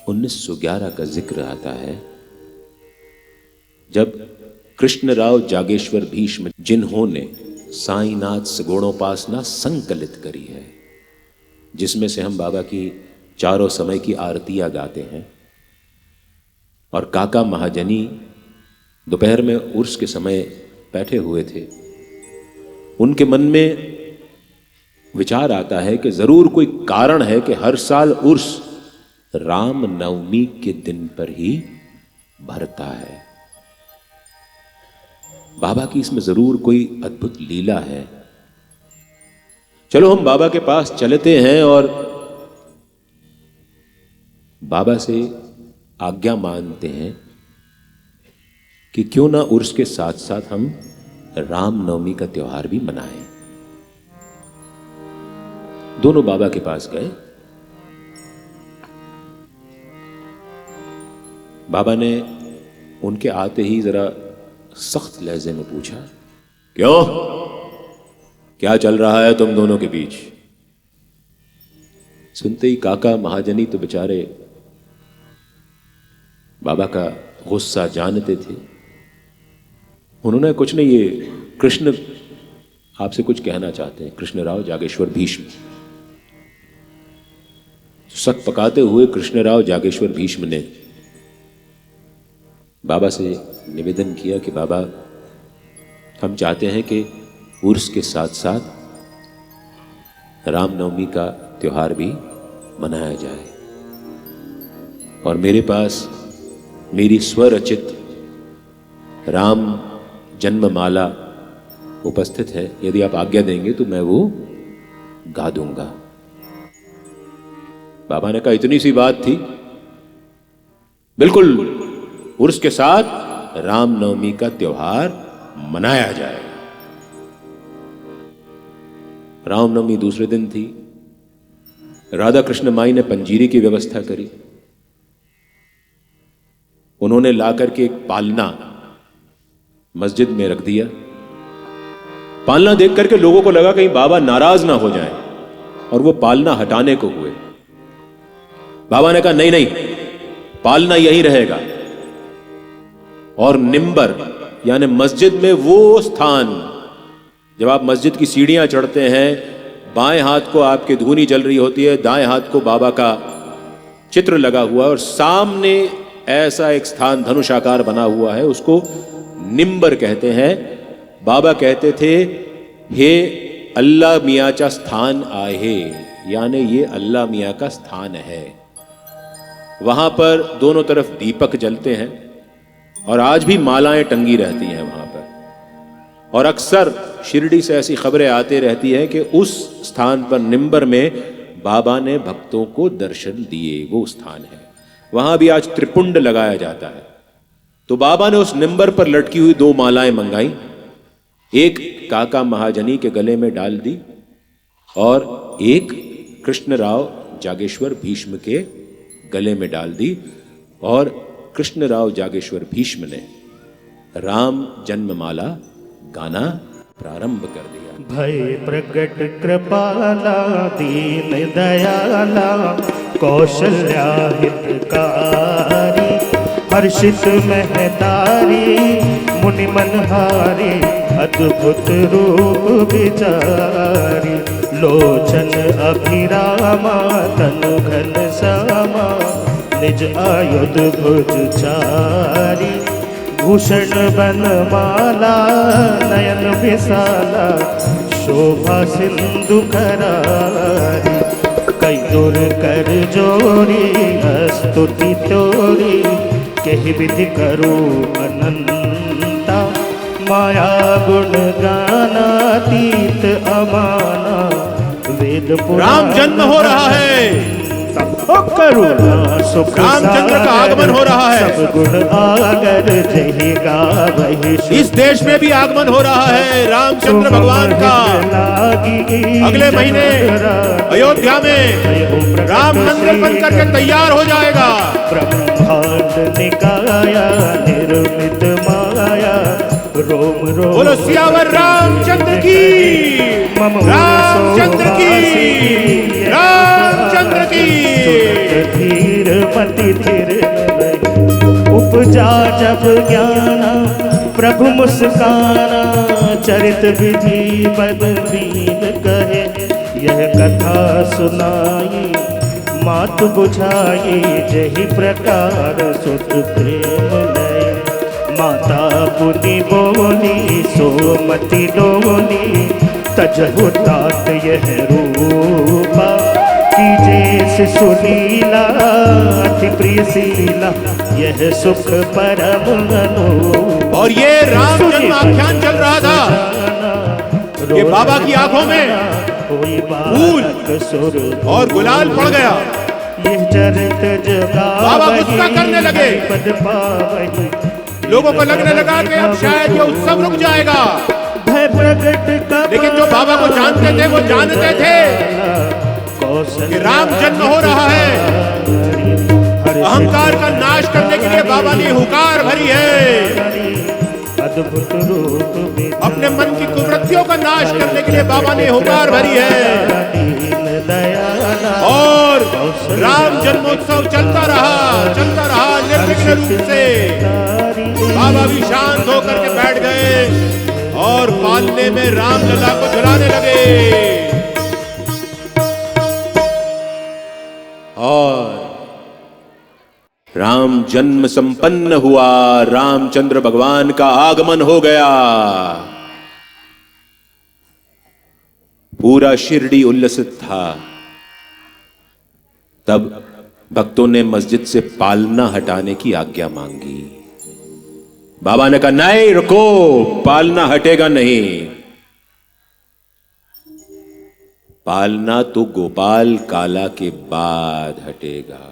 1911 का जिक्र आता है जब कृष्णराव जागेश्वर भीष्म, जिन्होंने साईनाथ सगुणोपासना संकलित करी है, जिसमें से हम बाबा की चारों समय की आरतियां गाते हैं, और काका महाजनी दोपहर में उर्स के समय बैठे हुए थे, उनके मन में विचार आता है कि जरूर कोई कारण है कि हर साल उर्स राम नवमी के दिन पर ही भरता है। बाबा की इसमें जरूर कोई अद्भुत लीला है। चलो हम बाबा के पास चलते हैं और बाबा से आज्ञा मानते हैं कि क्यों ना उर्स के साथ साथ हम राम नवमी का त्योहार भी मनाएं। दोनों बाबा के पास गए। बाबा ने उनके आते ही जरा सख्त लहजे में पूछा, क्यों, क्या चल रहा है तुम दोनों के बीच? सुनते ही काका महाजनी तो बेचारे बाबा का गुस्सा जानते थे। उन्होंने कुछ नहीं, ये कृष्ण आपसे कुछ कहना चाहते हैं, कृष्णराव जागेश्वर भीष्म। सक पकाते हुए कृष्णराव जागेश्वर भीष्म ने बाबा से निवेदन किया कि बाबा, हम चाहते हैं कि उर्स के साथ साथ रामनवमी का त्योहार भी मनाया जाए, और मेरे पास मेरी स्वरचित राम जन्ममाला उपस्थित है। यदि आप आज्ञा देंगे तो मैं वो गा दूंगा। बाबा ने कहा, इतनी सी बात थी, बिल्कुल उर्स के साथ रामनवमी का त्योहार मनाया जाएगा। रामनवमी दूसरे दिन थी। राधा कृष्ण माई ने पंजीरी की व्यवस्था करी। उन्होंने लाकर के एक पालना मस्जिद में रख दिया। पालना देख करके लोगों को लगा कहीं बाबा नाराज ना हो जाएं, और वो पालना हटाने को हुए। बाबा ने कहा, नहीं नहीं, पालना यही रहेगा, और निंबर यानी मस्जिद में वो स्थान, जब आप मस्जिद की सीढ़ियां चढ़ते हैं, बाएं हाथ को आपके धूनी जल रही होती है, दाएं हाथ को बाबा का चित्र लगा हुआ है, और सामने ऐसा एक स्थान धनुषाकार बना हुआ है, उसको निंबर कहते हैं। बाबा कहते थे, हे अल्लाह मियाँचा स्थान आहे, यानी ये अल्लाह मियाँ का स्थान है। वहां पर दोनों तरफ दीपक जलते हैं, और आज भी मालाएं टंगी रहती हैं वहां पर। और अक्सर शिरडी से ऐसी खबरें आती रहती हैं कि उस स्थान पर निंबर में बाबा ने भक्तों को दर्शन दिए, वो स्थान है। वहां भी आज त्रिपुंड लगाया जाता है। तो बाबा ने उस निंबर पर लटकी हुई 2 मालाएं मंगाई, एक काका महाजनी के गले में डाल दी, और एक कृष्णराव जागेश्वर भीष्म के गले में डाल दी, और कृष्णराव जागेश्वर भीष्म ने राम जन्ममाला गाना प्रारंभ कर दिया। भय प्रकट कृपाला दीन दयाला कौशल्या हितकारी, हर्षित महतारी मुनि मनहारी, अद्भुत रूप विचारी, लोचन अभिरामा तनु घन श्यामा, निज आयुध भुज चारी, भूषण बनमाला नयन विशाला, शोभा सिंधु करारी, कई दूर कर जोरी स्तुति तोरी, कहि विधि करो अनंता, माया गुण गानातीत अमाना, वेद पुराण। राम जन्म हो रहा है, करुणा सुख रामचंद्र का आगमन हो रहा है। सब गुण आगर जही गावहि, इस देश में भी आगमन हो रहा है रामचंद्र भगवान का। अगले महीने अयोध्या में राम मंदिर बनकर के तैयार हो जाएगा। ब्रह्मांड निकाया निर्मित माया, रोम रोम बोलो सियावर रामचंद्र की, रामचंद्र की, रामचंद्र की। धीर मति थिर उपजा जब ज्ञाना प्रभु मुस्काना, चरित विधि पद दीन कहे, यह कथा सुनाई मात बुझाई, जही प्रकार सुत प्रेम लय। माता पुनि बोली सोमति डोली, तजहु तात यह रूपा, कीजे सुनीला अति प्रिय शीला, यह सुख परम अनु। और ये राम जन्म आख्यान चल रहा था कि बाबा की आंखों में फूल और गुलाल पड़ गया। बाबा गुस्सा करने लगे, लोगों को लगने लगा कि अब शायद ये उत्सव रुक जाएगा। लेकिन जो बाबा को जानते थे वो जानते थे कि राम जन्म हो रहा है। अहंकार का नाश करने के लिए बाबा ने हुकार भरी है। अद्भुत रूप अपने मन की कुवृत्तियों का नाश करने के लिए बाबा ने हुकार भरी है। और राम जन्मोत्सव चलता रहा निर्विघ्न रूप से। बाबा भी शांत होकर के बैठ गए और पालने में रामलला को झुलाने लगे। और राम जन्म संपन्न हुआ, रामचंद्र भगवान का आगमन हो गया। पूरा शिरडी उल्लसित था। तब भक्तों ने मस्जिद से पालना हटाने की आज्ञा मांगी। बाबा ने कहा नहीं रुको, पालना हटेगा नहीं। पालना तो गोपाल काला के बाद हटेगा।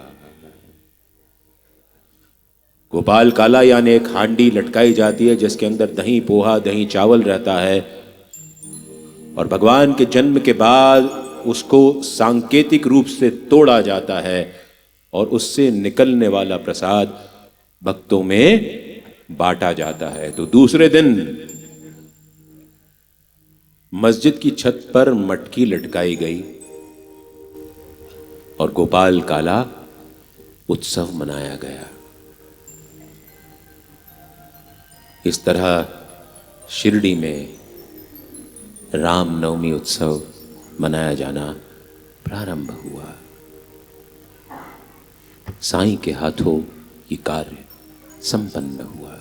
गोपाल काला यानी एक हांडी लटकाई जाती है जिसके अंदर दही पोहा दही चावल रहता है, और भगवान के जन्म के बाद उसको सांकेतिक रूप से तोड़ा जाता है और उससे निकलने वाला प्रसाद भक्तों में बांटा जाता है। तो दूसरे दिन मस्जिद की छत पर मटकी लटकाई गई और गोपाल काला उत्सव मनाया गया। इस तरह शिरडी में रामनवमी उत्सव मनाया जाना प्रारंभ हुआ। साईं के हाथों ये कार्य संपन्न हुआ।